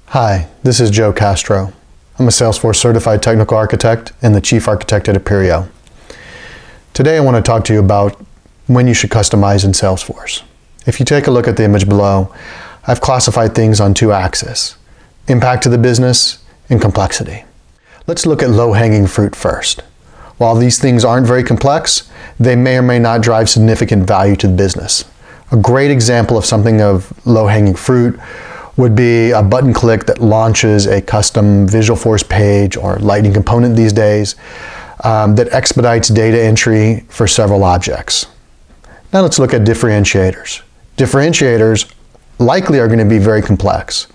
Hi, this is Joe Castro. I'm a Salesforce Certified Technical Architect and the Chief Architect at Aperio. Today I want to talk to you about when you should customize in Salesforce. If you take a look at the image below, I've classified things on two axes: impact to the business and complexity. Let's look at low-hanging fruit first. While these things aren't very complex, they may or may not drive significant value to the business. A great example of something of low-hanging fruit would be a button click that launches a custom Visualforce page or Lightning component these days that expedites data entry for several objects. Now let's look at differentiators. Differentiators likely are going to be very complex,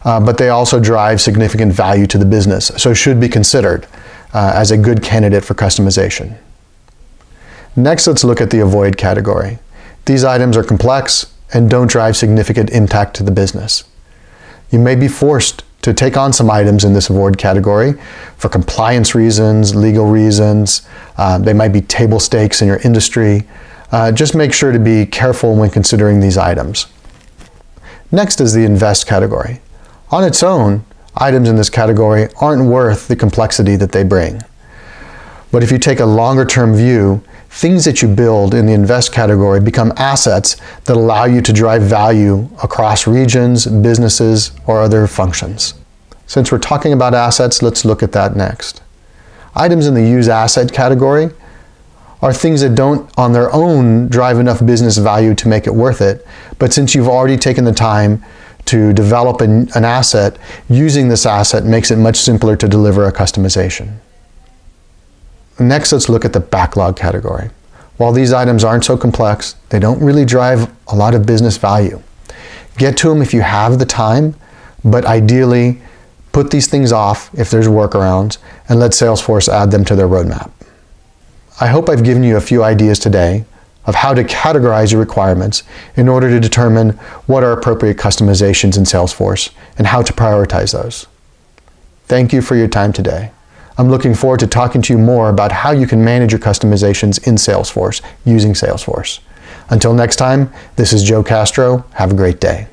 but they also drive significant value to the business, so should be considered as a good candidate for customization. Next, let's look at the avoid category. These items are complex and don't drive significant impact to the business. You may be forced to take on some items in this avoid category for compliance reasons, legal reasons. They might be table stakes in your industry. Just make sure to be careful when considering these items. Next is the invest category. On its own, items in this category aren't worth the complexity that they bring. But if you take a longer-term view, things that you build in the invest category become assets that allow you to drive value across regions, businesses, or other functions. Since we're talking about assets, let's look at that next. Items in the use asset category are things that don't on their own drive enough business value to make it worth it, but since you've already taken the time to develop an asset, using this asset makes it much simpler to deliver a customization. Next, let's look at the backlog category. While these items aren't so complex, they don't really drive a lot of business value. Get to them if you have the time, but ideally, put these things off if there's workarounds, and let Salesforce add them to their roadmap. I hope I've given you a few ideas today of how to categorize your requirements in order to determine what are appropriate customizations in Salesforce and how to prioritize those. Thank you for your time today. I'm looking forward to talking to you more about how you can manage your customizations in Salesforce using Salesforce. Until next time, this is Joe Castro. Have a great day.